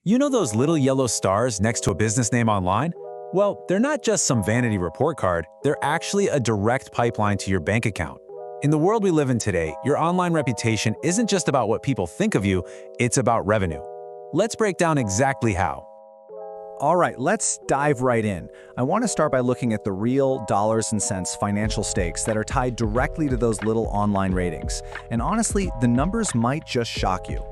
You know those little yellow stars next to a business name online? Well, they're not just some vanity report card, they're actually a direct pipeline to your bank account. In the world we live in today, your online reputation isn't just about what people think of you, it's about revenue. Let's break down exactly how. All right, let's dive right in. I want to start by looking at the real dollars and cents financial stakes that are tied directly to those little online ratings. And honestly, the numbers might just shock you.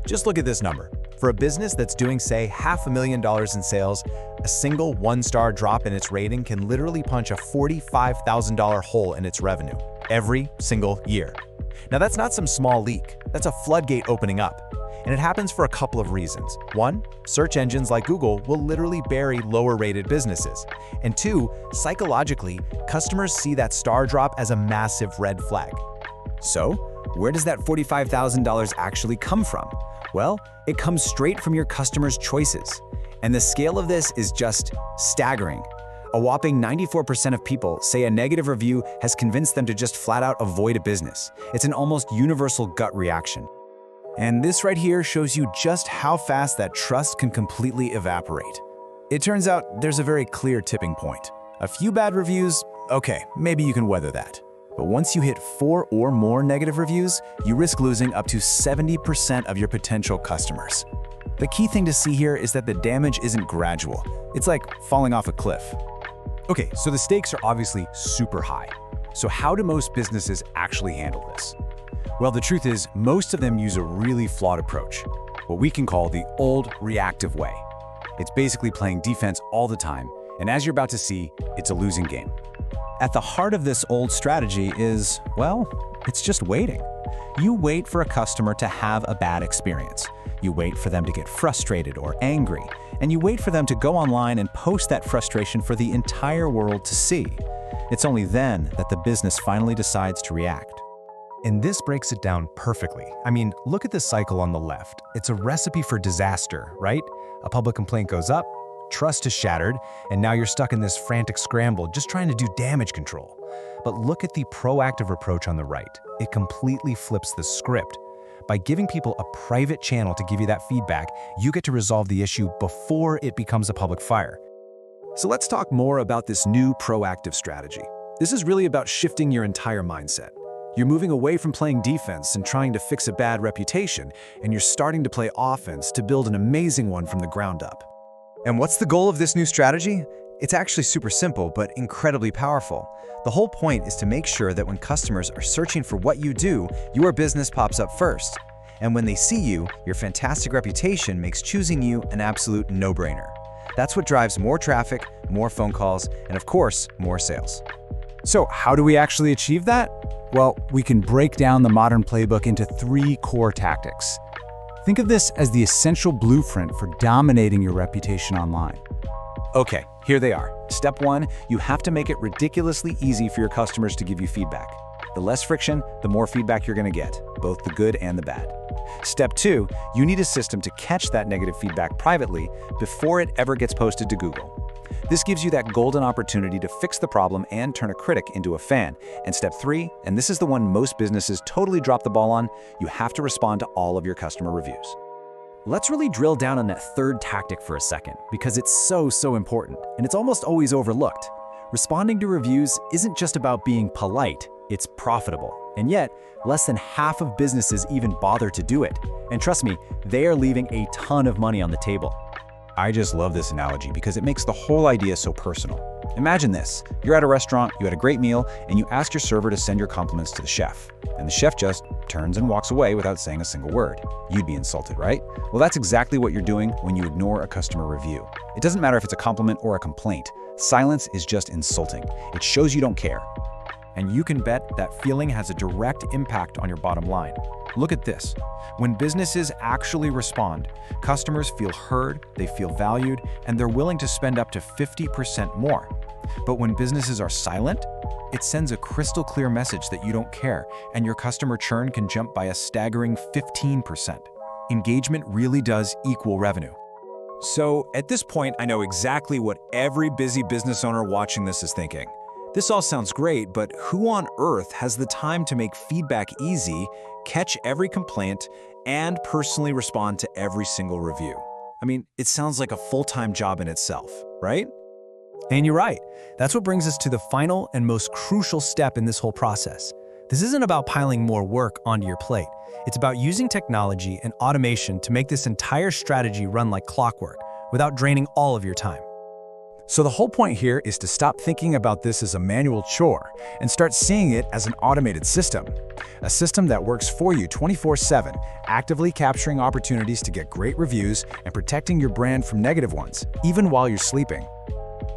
Just look at this number. For a business that's doing, say, $500,000 in sales, a single one-star drop in its rating can literally punch a $45,000 hole in its revenue every single year. Now, that's not some small leak. That's a floodgate opening up. And it happens for a couple of reasons. One, search engines like Google will literally bury lower-rated businesses. And two, psychologically, customers see that star drop as a massive red flag. So, where does that $45,000 actually come from? Well, it comes straight from your customers' choices. And the scale of this is just staggering. A whopping 94% of people say a negative review has convinced them to just flat out avoid a business. It's an almost universal gut reaction. And this right here shows you just how fast that trust can completely evaporate. It turns out there's a very clear tipping point. A few bad reviews, okay, maybe you can weather that. But once you hit 4 or more negative reviews, you risk losing up to 70% of your potential customers. The key thing to see here is that the damage isn't gradual. It's like falling off a cliff. Okay, so the stakes are obviously super high. So how do most businesses actually handle this? Well, the truth is, most of them use a really flawed approach, what we can call the old reactive way. It's basically playing defense all the time, and as you're about to see, it's a losing game. At the heart of this old strategy is, well, it's just waiting. You wait for a customer to have a bad experience. You wait for them to get frustrated or angry, and you wait for them to go online and post that frustration for the entire world to see. It's only then that the business finally decides to react. And this breaks it down perfectly. I mean, look at this cycle on the left. It's a recipe for disaster, right? A public complaint goes up, trust is shattered, and now you're stuck in this frantic scramble just trying to do damage control. But look at the proactive approach on the right. It completely flips the script. By giving people a private channel to give you that feedback, you get to resolve the issue before it becomes a public fire. So let's talk more about this new proactive strategy. This is really about shifting your entire mindset. You're moving away from playing defense and trying to fix a bad reputation, and you're starting to play offense to build an amazing one from the ground up. And what's the goal of this new strategy? It's actually super simple, but incredibly powerful. The whole point is to make sure that when customers are searching for what you do, your business pops up first. And when they see you, your fantastic reputation makes choosing you an absolute no-brainer. That's what drives more traffic, more phone calls, and of course, more sales. So how do we actually achieve that? Well, we can break down the modern playbook into 3 core tactics. Think of this as the essential blueprint for dominating your reputation online. Okay, here they are. Step 1, you have to make it ridiculously easy for your customers to give you feedback. The less friction, the more feedback you're going to get, both the good and the bad. Step 2, you need a system to catch that negative feedback privately before it ever gets posted to Google. This gives you that golden opportunity to fix the problem and turn a critic into a fan. And step 3, and this is the one most businesses totally drop the ball on, you have to respond to all of your customer reviews. Let's really drill down on that third tactic for a second, because it's so important, and it's almost always overlooked. Responding to reviews isn't just about being polite, it's profitable. And yet, less than half of businesses even bother to do it. And trust me, they are leaving a ton of money on the table. I just love this analogy because it makes the whole idea so personal. Imagine this, you're at a restaurant, you had a great meal, and you ask your server to send your compliments to the chef. And the chef just turns and walks away without saying a single word. You'd be insulted, right? Well, that's exactly what you're doing when you ignore a customer review. It doesn't matter if it's a compliment or a complaint. Silence is just insulting. It shows you don't care. And you can bet that feeling has a direct impact on your bottom line. Look at this. When businesses actually respond, customers feel heard, they feel valued, and they're willing to spend up to 50% more. But when businesses are silent, it sends a crystal clear message that you don't care, and your customer churn can jump by a staggering 15%. Engagement really does equal revenue. So at this point, I know exactly what every busy business owner watching this is thinking. This all sounds great, but who on earth has the time to make feedback easy, catch every complaint, and personally respond to every single review? I mean, it sounds like a full-time job in itself, right? And you're right. That's what brings us to the final and most crucial step in this whole process. This isn't about piling more work onto your plate. It's about using technology and automation to make this entire strategy run like clockwork without draining all of your time. So the whole point here is to stop thinking about this as a manual chore and start seeing it as an automated system. A system that works for you 24/7, actively capturing opportunities to get great reviews and protecting your brand from negative ones, even while you're sleeping.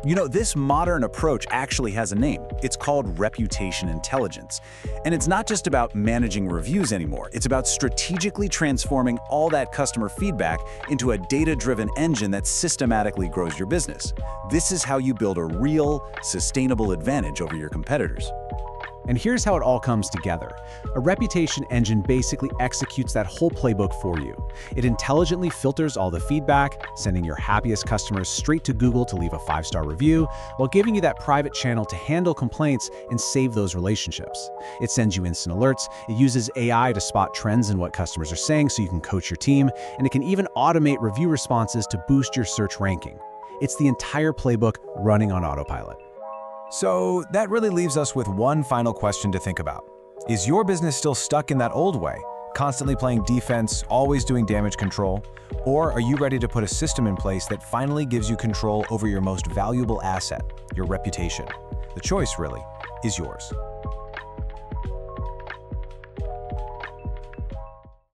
You know, this modern approach actually has a name. It's called reputation intelligence. And it's not just about managing reviews anymore. It's about strategically transforming all that customer feedback into a data-driven engine that systematically grows your business. This is how you build a real, sustainable advantage over your competitors. And here's how it all comes together. A reputation engine basically executes that whole playbook for you. It intelligently filters all the feedback, sending your happiest customers straight to Google to leave a 5-star review, while giving you that private channel to handle complaints and save those relationships. It sends you instant alerts, it uses AI to spot trends in what customers are saying so you can coach your team, and it can even automate review responses to boost your search ranking. It's the entire playbook running on autopilot. So that really leaves us with one final question to think about. Is your business still stuck in that old way, constantly playing defense, always doing damage control? Or are you ready to put a system in place that finally gives you control over your most valuable asset, your reputation? The choice, really, is yours.